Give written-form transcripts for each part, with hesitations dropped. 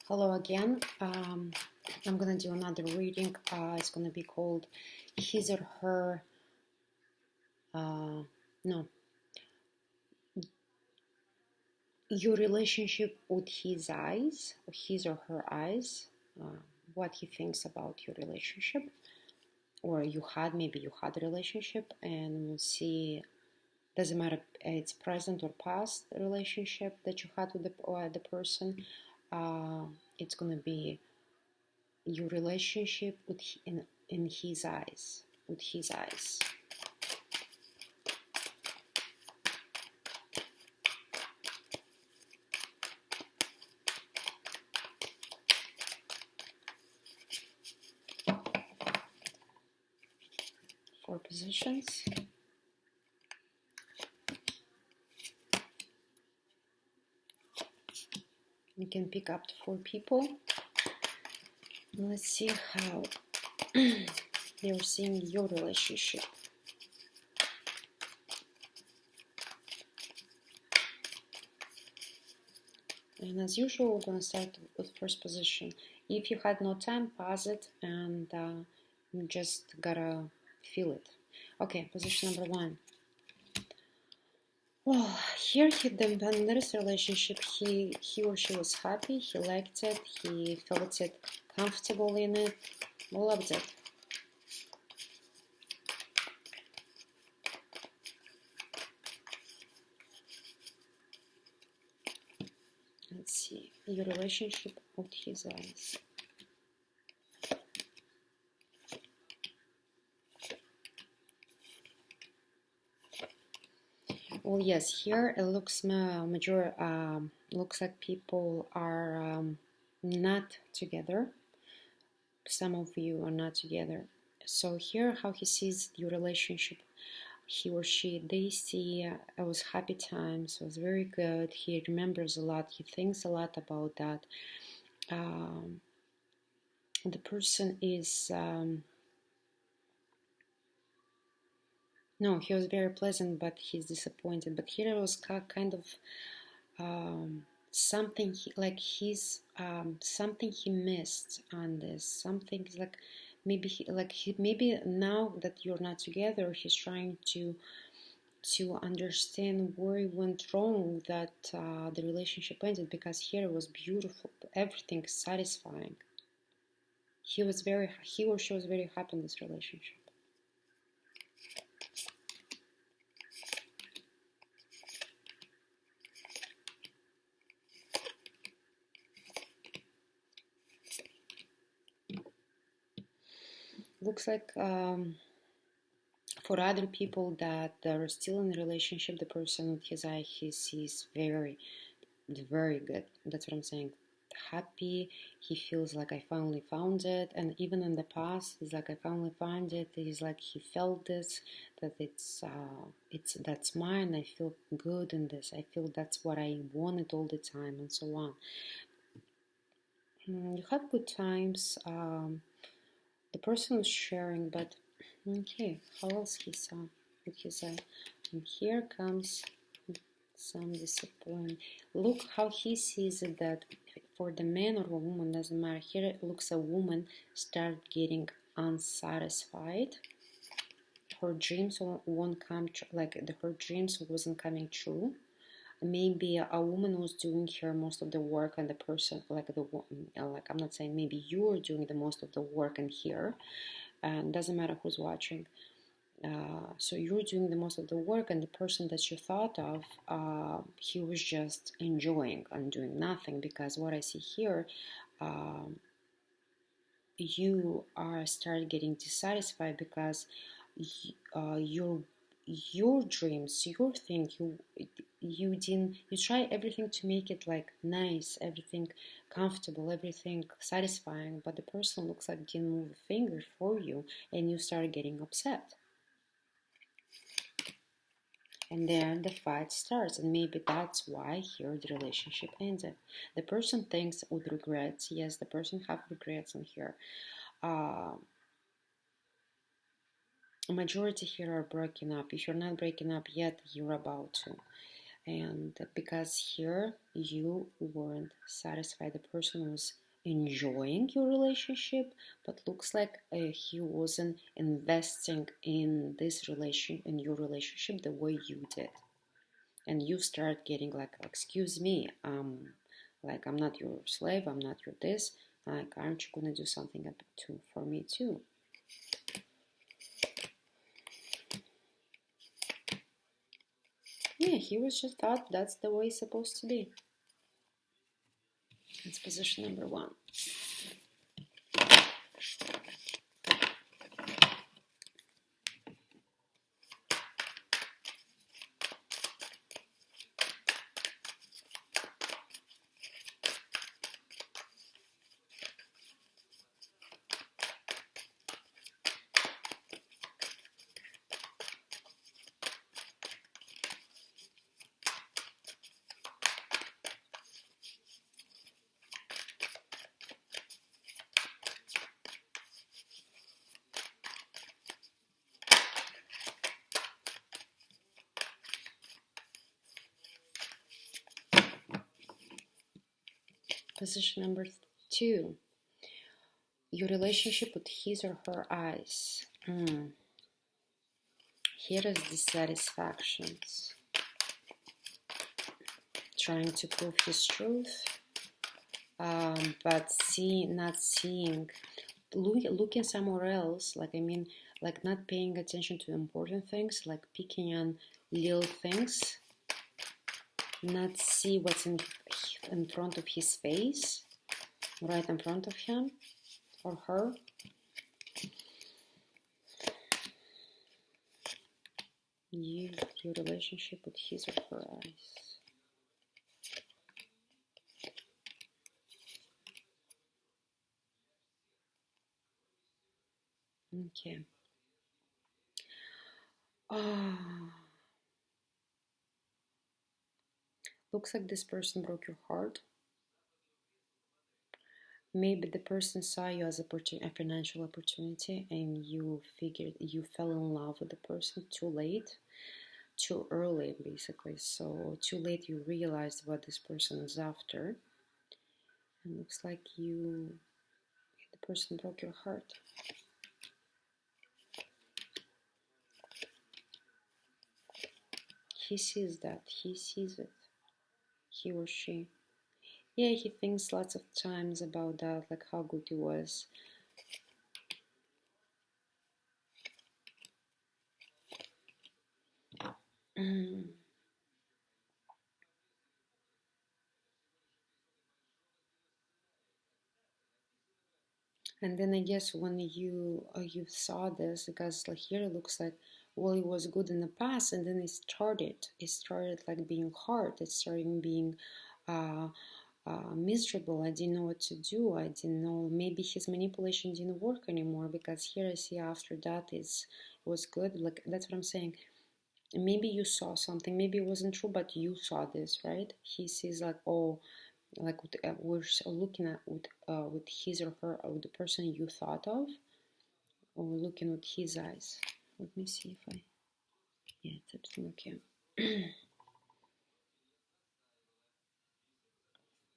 Hello again. I'm gonna do another reading. It's gonna be called his or her. No, your relationship with his eyes, or his or her eyes. What he thinks about your relationship, or maybe you had a relationship, and we'll see. Doesn't matter it's present or past relationship that you had with the person. It's gonna be your relationship in his eyes, with his eyes. Four positions. You can pick up to 4 people. Let's see how they're seeing your relationship. And as usual, we're going to start with first position. If you had no time, pause it and you just gotta feel it. Okay, position number 1. Well, here in this relationship, he or she was happy, he liked it, he felt it comfortable in it, loved it. Let's see, your relationship with his eyes. Well, yes, here it looks looks like people are not together. Some of you are not together. So here, how he sees your relationship, he or she, they see it was happy times, it was very good. He remembers a lot. He thinks a lot about that. The person is no, he was very pleasant, but he's disappointed. But here it was kind of something something he missed on this. Something like maybe now that you're not together, he's trying to understand where it went wrong that the relationship ended. Because here it was beautiful, everything satisfying. He or she was very happy in this relationship. Looks like for other people that are still in a relationship, the person with his eye, he sees very, very good. That's what I'm saying. Happy. He feels like I finally found it. And even in the past, he's like, I finally found it. He's like, he felt this, that that's mine. I feel good in this. I feel that's what I wanted all the time, and so on. You have good times. The person is sharing, but okay, how else he saw with his eye? And here comes some disappointment. Look how he sees it, that for the man or a woman, doesn't matter. Here it looks a woman start getting unsatisfied. Her dreams won't come true, her dreams wasn't coming true. Maybe a woman was doing here most of the work, and the person, I'm not saying maybe you're doing the most of the work in here, and doesn't matter who's watching. So you're doing the most of the work, and the person that you thought of, he was just enjoying and doing nothing. Because what I see here, you are start getting dissatisfied because your dreams, your thing, you try everything to make it like nice, everything comfortable, everything satisfying, but the person looks like didn't move a finger for you, and you start getting upset. And then the fight starts, and maybe that's why here the relationship ended. The person thinks with regrets. Yes, the person have regrets in here. A majority here are breaking up. If you're not breaking up yet, you're about to. And because here you weren't satisfied, the person was enjoying your relationship, but looks like he wasn't investing in this relation, in your relationship, the way you did. And you start getting like, excuse me, like, I'm not your slave, I'm not your this, like, aren't you gonna do something for me too? Yeah, he was just thought that's the way it's supposed to be. That's position number one. Position number two, your relationship with his or her eyes. Here is dissatisfactions, trying to prove his truth, but not seeing, looking somewhere else. Like, I mean, like not paying attention to important things, like picking on little things, not see what's in front of his face, right in front of him or her. Your relationship with his or her eyes. Okay. Looks like this person broke your heart. Maybe the person saw you as a financial opportunity, and you fell in love with the person too late, too early, basically. So too late you realized what this person is after. And looks like the person broke your heart. He sees that. He sees it. He or she. Yeah, he thinks lots of times about that, like how good he was. And then I guess when you saw this, because like here it looks like, well, it was good in the past, and then it started like being hard. It started being miserable. I didn't know what to do. I didn't know, maybe his manipulation didn't work anymore, because here I see after that it was good. Like, that's what I'm saying. Maybe you saw something, maybe it wasn't true, but you saw this, right? He sees like, oh, like we're looking at with his or her, or the person you thought of, or we're looking with his eyes. Let me see if yeah, it's everything okay.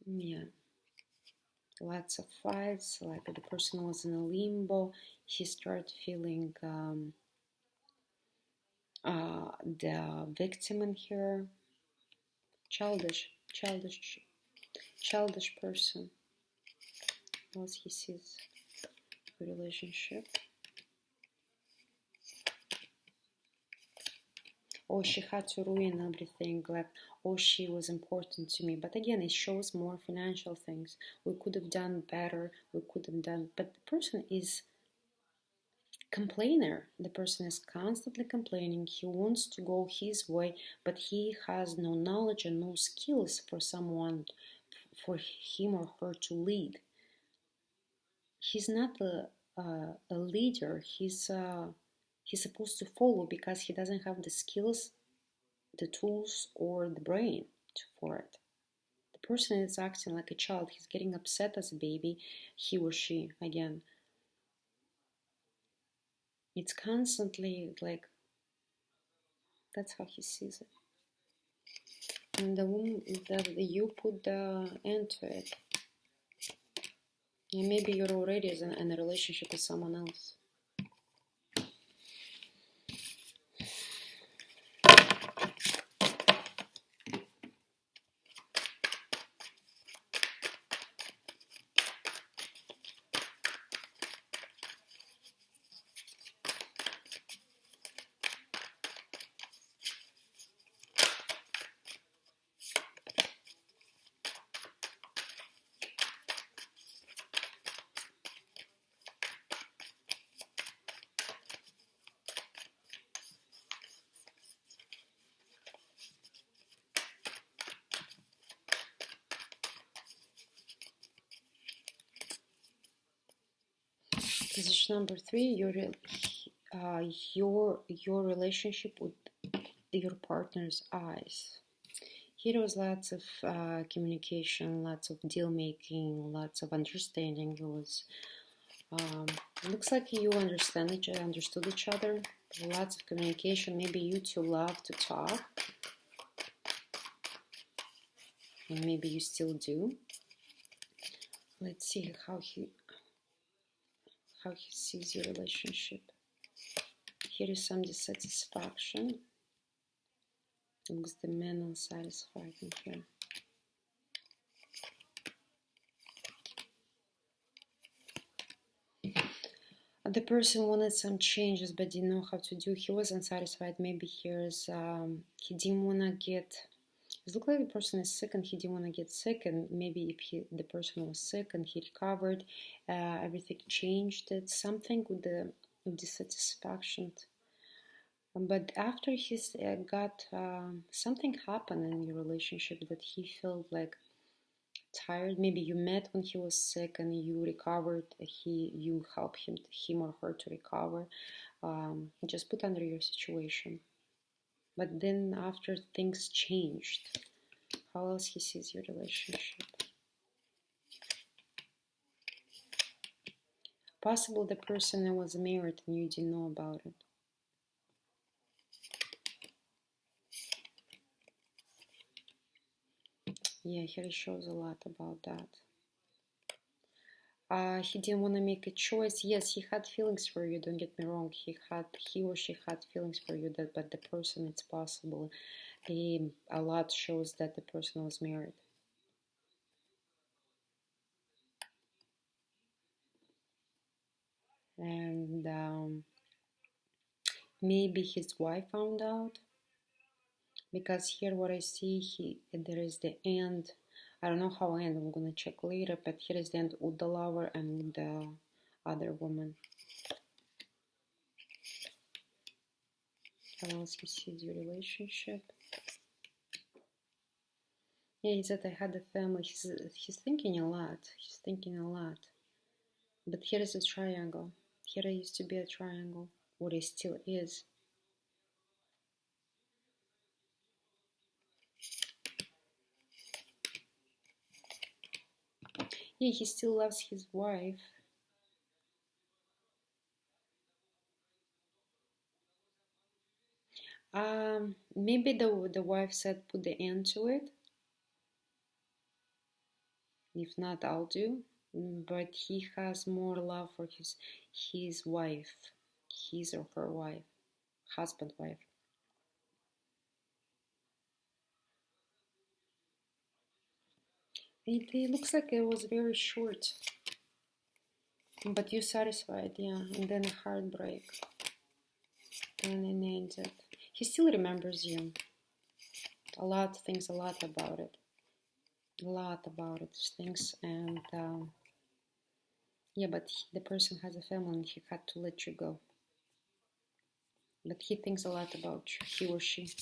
Yeah, lots of fights, like the person was in a limbo. He started feeling the victim in here, childish person, as he sees the relationship. Or she had to ruin everything, like, oh, she was important to me. But again, it shows more financial things. We could have done better, but the person is complainer. The person is constantly complaining. He wants to go his way, but he has no knowledge and no skills for for him or her to lead. He's not a leader. He's supposed to follow, because he doesn't have the skills, the tools, or the brain for it. The person is acting like a child. He's getting upset as a baby, he or she, again. It's constantly like, that's how he sees it. And the woman that you put the end to it. And maybe you're already in a relationship with someone else. Position number 3, your relationship with your partner's eyes. Here was lots of communication, lots of deal making, lots of understanding. It was looks like you understood each other. Lots of communication. Maybe you two love to talk, and maybe you still do. Let's see how he sees your relationship. Here is some dissatisfaction. Looks the man unsatisfied in here. The person wanted some changes but didn't know how to do. He was unsatisfied. Maybe he didn't want to get. It looked like the person is sick and he didn't want to get sick. And maybe if the person was sick and he recovered, everything changed. It's something with the dissatisfaction. But after he got something happened in your relationship that he felt like tired. Maybe you met when he was sick and you recovered. You helped him or her to recover. Just put under your situation. But then after things changed, how else he sees your relationship? Possible the person was married and you didn't know about it. Yeah, here it shows a lot about that. He didn't want to make a choice. Yes, he had feelings for you, don't get me wrong. He or she had feelings for you, but the person, it's possible. A lot shows that the person was married. And maybe his wife found out. Because here what I see, there is the end. I don't know how end, I'm gonna check later, but here is the end with the lover and with the other woman. How else he sees your relationship? Yeah, he said I had a family. He's thinking a lot. He's thinking a lot. But here is a triangle. Here I used to be a triangle. What it still is. Yeah, he still loves his wife. Maybe the wife said put the end to it. If not, I'll do. But he has more love for his wife, his or her wife, husband, wife. It looks like it was very short. But you satisfied, yeah. And then a heartbreak. And it ended. He still remembers you. A lot thinks a lot about it. A lot about it. Things and yeah, but the person has a family and he had to let you go. But he thinks a lot about you, he or she.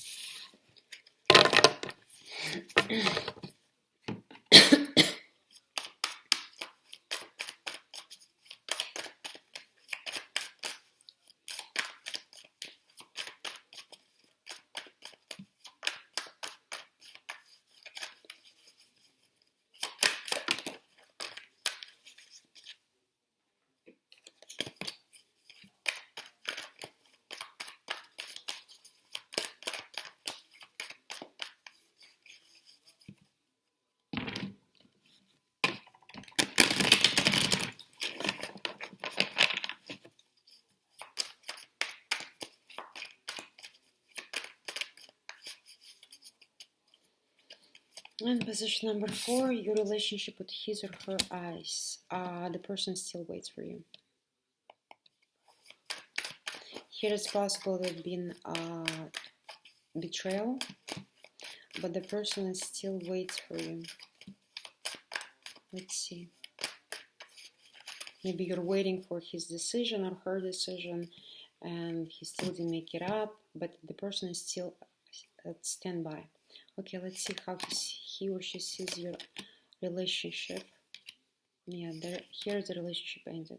And position number 4, your relationship with his or her eyes. The person still waits for you. Here it's possible there's been betrayal, but the person still waits for you. Let's see. Maybe you're waiting for his decision or her decision, and he still didn't make it up, but the person is still at standby. Okay, let's see how he or she sees your relationship. Yeah, here the relationship ended.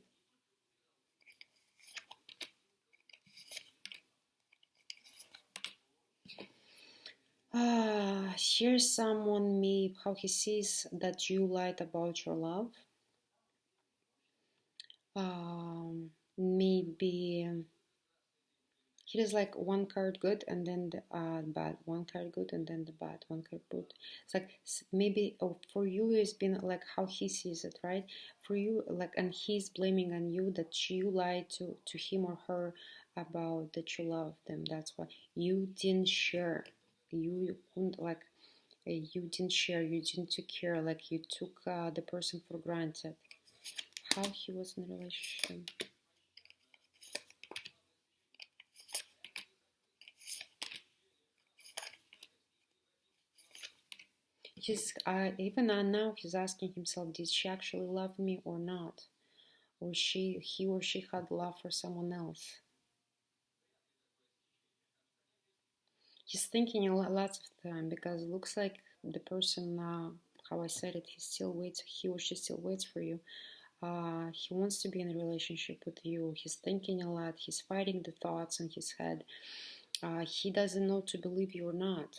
Here's someone, how he sees that you lied about your love. Maybe here is like one card good and then the bad, one card good and then the bad, one card good. It's like maybe for you it's been like how he sees it, right? For you, like, and he's blaming on you that you lied to him or her about that you love them. That's why you didn't share. You couldn't, like, you didn't share, you didn't take care, like you took the person for granted. How he was in a relationship. He's even now he's asking himself, did she actually love me or not? Or he or she had love for someone else? He's thinking a lot, lots of time, because it looks like the person, how I said it, he or she still waits for you. He wants to be in a relationship with you. He's thinking a lot. He's fighting the thoughts in his head. He doesn't know to believe you or not.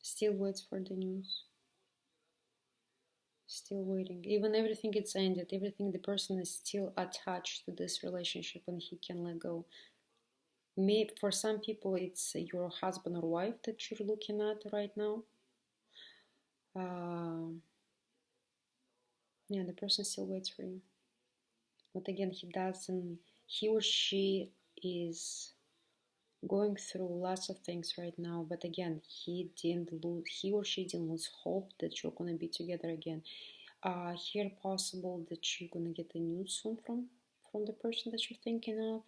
Still waits for the news. Still waiting. Even everything it's ended, everything, the person is still attached to this relationship and he can let go. Maybe for some people it's your husband or wife that you're looking at right now. Yeah, the person still waits for you. But again, he or she is going through lots of things right now. But again, he or she didn't lose hope that you're gonna be together again. Here possible that you're gonna get the news soon from the person that you're thinking of.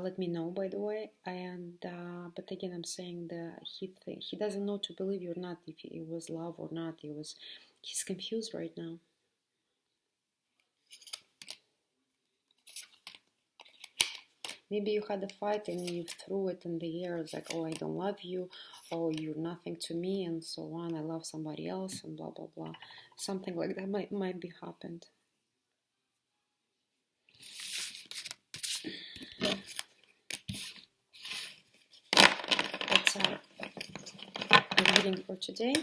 Let me know, by the way. And but again, I'm saying that he doesn't know to believe you or not, if it was love or not. He's confused right now. Maybe you had a fight and you threw it in the air. It's like, oh, I don't love you. Oh, you're nothing to me, and so on. I love somebody else, and blah blah blah. Something like that might be happened. That's our reading for today.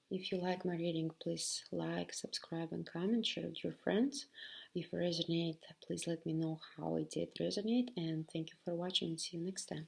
If you like my reading, please like, subscribe, and comment. Share with your friends. If it resonates, please let me know how it did resonate. And thank you for watching. See you next time.